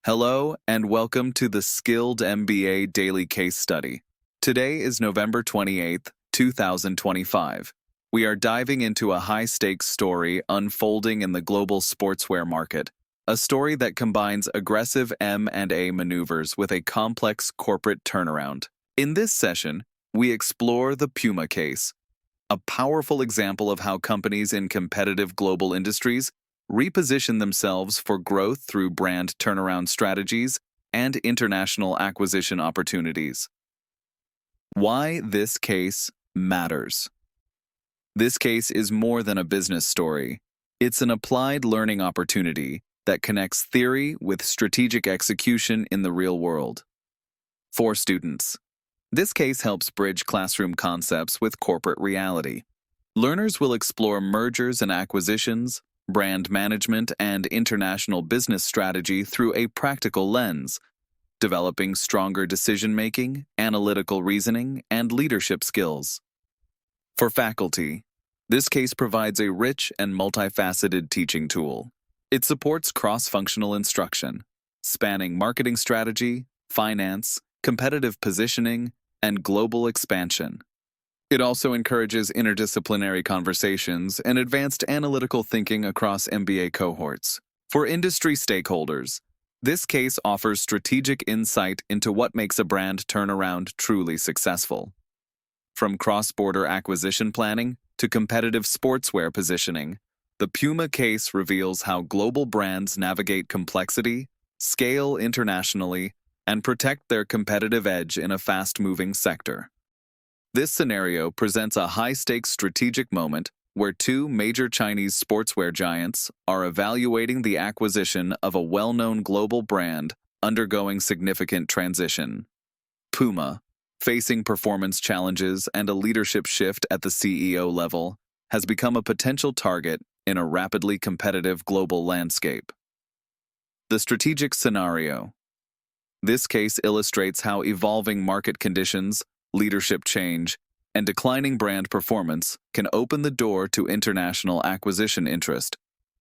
Hello and welcome to the Skilled MBA Daily Case Study. Today is November 28th, 2025. We are diving into a high-stakes story unfolding in the global sportswear market, a story that combines aggressive M&A maneuvers with a complex corporate turnaround. In this session, we explore the Puma case, a powerful example of how companies in competitive global industries reposition themselves for growth through brand turnaround strategies and international acquisition opportunities. Why this case matters. This case is more than a business story. It's an applied learning opportunity that connects theory with strategic execution in the real world. For students, this case helps bridge classroom concepts with corporate reality. Learners will explore mergers and acquisitions, brand management, and international business strategy through a practical lens, developing stronger decision-making, analytical reasoning, and leadership skills. For faculty, this case provides a rich and multifaceted teaching tool. It supports cross-functional instruction, spanning marketing strategy, finance, competitive positioning, and global expansion. It also encourages interdisciplinary conversations and advanced analytical thinking across MBA cohorts. For industry stakeholders, this case offers strategic insight into what makes a brand turnaround truly successful. From cross-border acquisition planning to competitive sportswear positioning, the Puma case reveals how global brands navigate complexity, scale internationally, and protect their competitive edge in a fast-moving sector. This scenario presents a high-stakes strategic moment where two major Chinese sportswear giants are evaluating the acquisition of a well-known global brand undergoing significant transition. Puma, facing performance challenges and a leadership shift at the CEO level, has become a potential target in a rapidly competitive global landscape. The strategic scenario. This case illustrates how evolving market conditions, leadership change, and declining brand performance can open the door to international acquisition interest.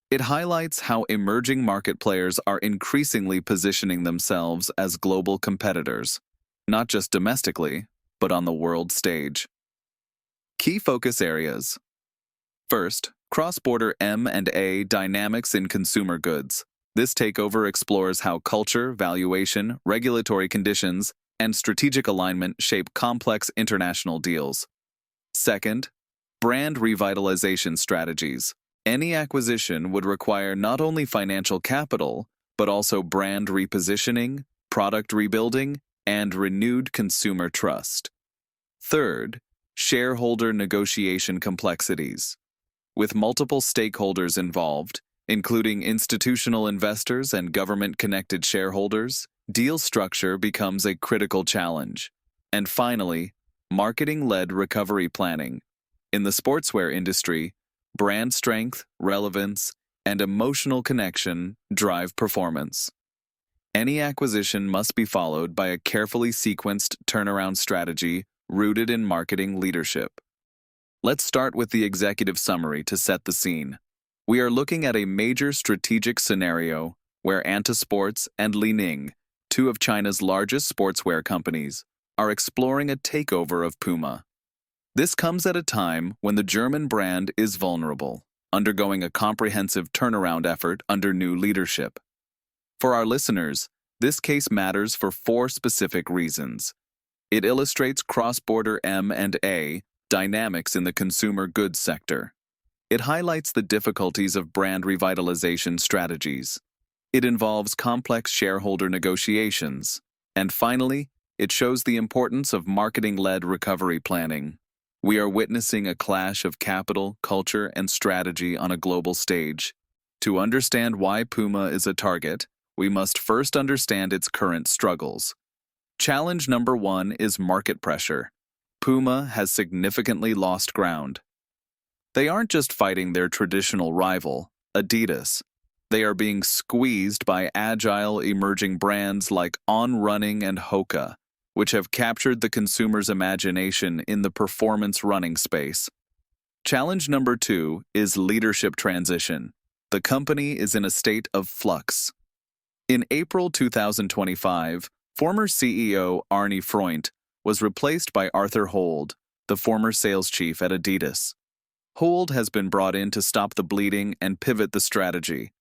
It highlights how emerging market players are increasingly positioning themselves as global competitors, not just domestically, but on the world stage. Key focus areas. First, cross-border M&A dynamics in consumer goods. This takeover explores how culture, valuation, regulatory conditions, and strategic alignment shape complex international deals. Second, brand revitalization strategies. Any acquisition would require not only financial capital, but also brand repositioning, product rebuilding, and renewed consumer trust. Third, shareholder negotiation complexities. With multiple stakeholders involved, including institutional investors and government-connected shareholders, deal structure becomes a critical challenge. And finally, marketing-led recovery planning. In the sportswear industry, brand strength, relevance, and emotional connection drive performance. Any acquisition must be followed by a carefully sequenced turnaround strategy rooted in marketing leadership. Let's start with the executive summary to set the scene. We are looking at a major strategic scenario where Anta Sports and Li Ning, two of China's largest sportswear companies, are exploring a takeover of Puma. This comes at a time when the German brand is vulnerable, undergoing a comprehensive turnaround effort under new leadership. For our listeners, this case matters for four specific reasons. It illustrates cross-border M&A dynamics in the consumer goods sector. It highlights the difficulties of brand revitalization strategies. It involves complex shareholder negotiations. And finally, it shows the importance of marketing-led recovery planning. We are witnessing a clash of capital, culture, and strategy on a global stage. To understand why Puma is a target, we must first understand its current struggles. Challenge number one is market pressure. Puma has significantly lost ground. They aren't just fighting their traditional rival, Adidas. They are being squeezed by agile emerging brands like On Running and Hoka, which have captured the consumer's imagination in the performance running space. Challenge number two is leadership transition. The company is in a state of flux. In April 2025, former CEO Arne Freund was replaced by Arthur Hold, the former sales chief at Adidas. Hold has been brought in to stop the bleeding and pivot the strategy,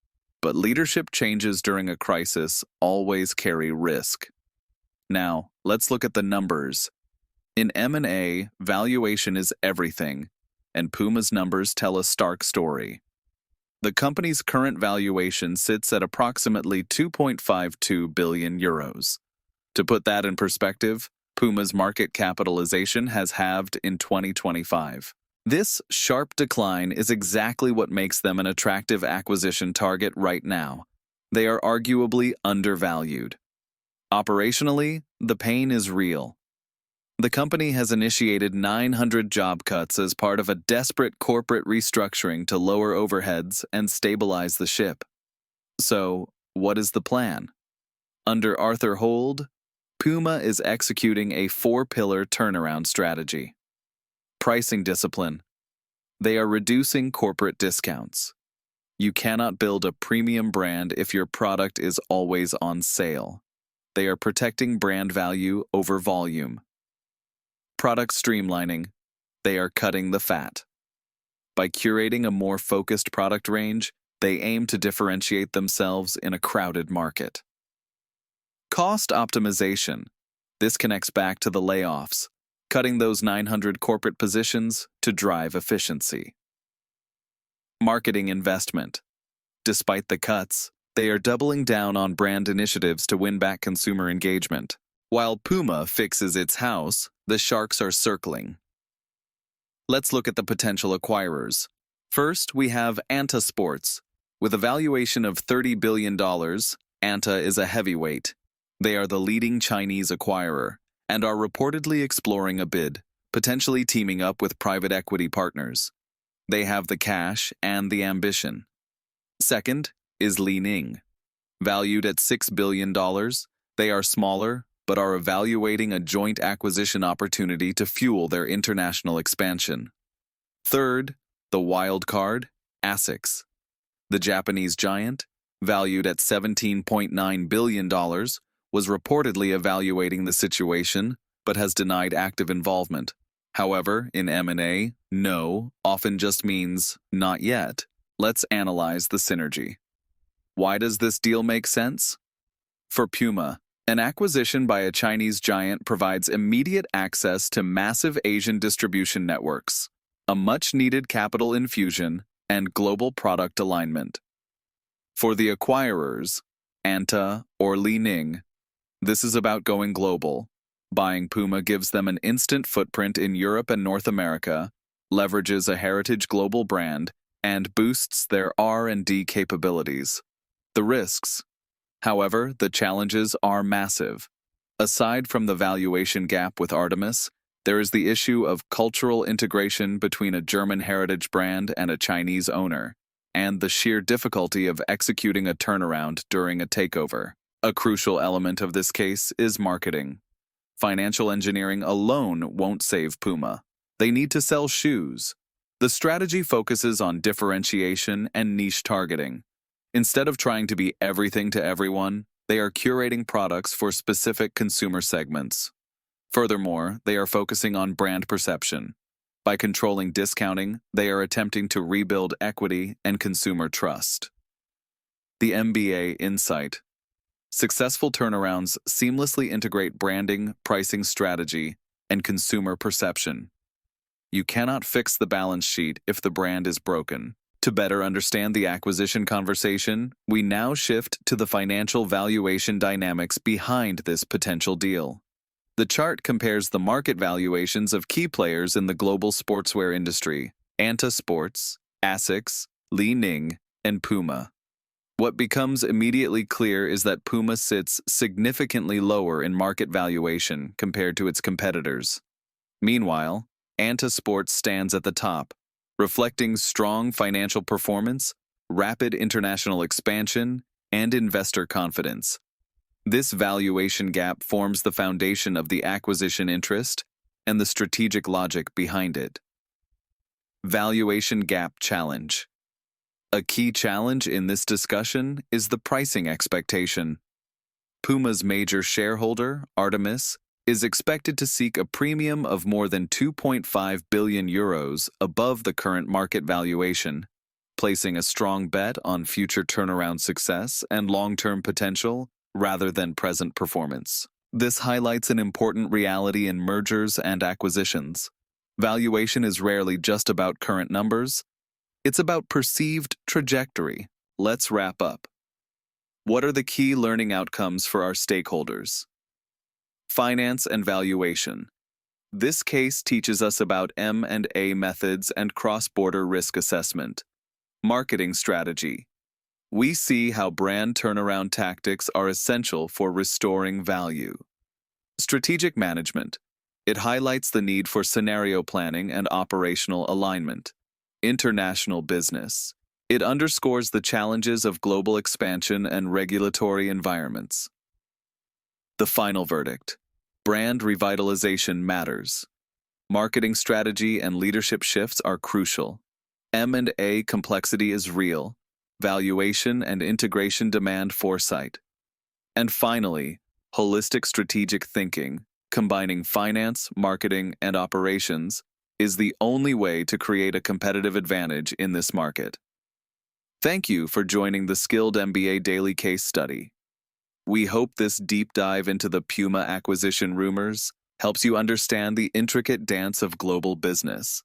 but leadership changes during a crisis always carry risk. Now, let's look at the numbers. In M&A, valuation is everything, and Puma's numbers tell a stark story. The company's current valuation sits at approximately 2.52 billion euros. To put that in perspective, Puma's market capitalization has halved in 2025. This sharp decline is exactly what makes them an attractive acquisition target right now. They are arguably undervalued. Operationally, the pain is real. The company has initiated 900 job cuts as part of a desperate corporate restructuring to lower overheads and stabilize the ship. So, what is the plan? Under Arthur Hold, Puma is executing a four-pillar turnaround strategy. Pricing discipline. They are reducing corporate discounts. You cannot build a premium brand if your product is always on sale. They are protecting brand value over volume. Product streamlining. They are cutting the fat. By curating a more focused product range, they aim to differentiate themselves in a crowded market. Cost optimization. This connects back to the layoffs, cutting those 900 corporate positions to drive efficiency. Marketing investment. Despite the cuts, they are doubling down on brand initiatives to win back consumer engagement. While Puma fixes its house, the sharks are circling. Let's look at the potential acquirers. First, we have Anta Sports. With a valuation of $30 billion, Anta is a heavyweight. They are the leading Chinese acquirer and are reportedly exploring a bid, potentially teaming up with private equity partners. They have the cash and the ambition. Second is Li Ning. Valued at $6 billion, they are smaller, but are evaluating a joint acquisition opportunity to fuel their international expansion. Third, the wild card, ASICS. The Japanese giant, valued at $17.9 billion, was reportedly evaluating the situation, but has denied active involvement. However, in M&A, no often just means not yet. Let's analyze the synergy. Why does this deal make sense? For Puma, an acquisition by a Chinese giant provides immediate access to massive Asian distribution networks, a much-needed capital infusion, and global product alignment. For the acquirers, Anta or Li Ning, this is about going global. Buying Puma gives them an instant footprint in Europe and North America, leverages a heritage global brand, and boosts their R&D capabilities. The risks. However, the challenges are massive. Aside from the valuation gap with Artemis, there is the issue of cultural integration between a German heritage brand and a Chinese owner, and the sheer difficulty of executing a turnaround during a takeover. A crucial element of this case is marketing. Financial engineering alone won't save Puma. They need to sell shoes. The strategy focuses on differentiation and niche targeting. Instead of trying to be everything to everyone, they are curating products for specific consumer segments. Furthermore, they are focusing on brand perception. By controlling discounting, they are attempting to rebuild equity and consumer trust. The MBA insight. Successful turnarounds seamlessly integrate branding, pricing strategy, and consumer perception. You cannot fix the balance sheet if the brand is broken. To better understand the acquisition conversation, we now shift to the financial valuation dynamics behind this potential deal. The chart compares the market valuations of key players in the global sportswear industry: Anta Sports, ASICS, Li Ning, and Puma. What becomes immediately clear is that Puma sits significantly lower in market valuation compared to its competitors. Meanwhile, Anta Sports stands at the top, reflecting strong financial performance, rapid international expansion, and investor confidence. This valuation gap forms the foundation of the acquisition interest and the strategic logic behind it. Valuation gap challenge. A key challenge in this discussion is the pricing expectation. Puma's major shareholder, Artemis, is expected to seek a premium of more than 2.5 billion euros above the current market valuation, placing a strong bet on future turnaround success and long-term potential rather than present performance. This highlights an important reality in mergers and acquisitions. Valuation is rarely just about current numbers. It's about perceived trajectory. Let's wrap up. What are the key learning outcomes for our stakeholders? Finance and valuation. This case teaches us about M&A methods and cross-border risk assessment. Marketing strategy. We see how brand turnaround tactics are essential for restoring value. Strategic management. It highlights the need for scenario planning and operational alignment. International business. It underscores the challenges of global expansion and regulatory environments. The final verdict. Brand revitalization matters. Marketing strategy and leadership shifts are crucial. M&A complexity is real. Valuation and integration demand foresight. And finally, holistic strategic thinking, combining finance, marketing, and operations, is the only way to create a competitive advantage in this market. Thank you for joining the Skilled MBA Daily Case Study. We hope this deep dive into the Puma acquisition rumors helps you understand the intricate dance of global business.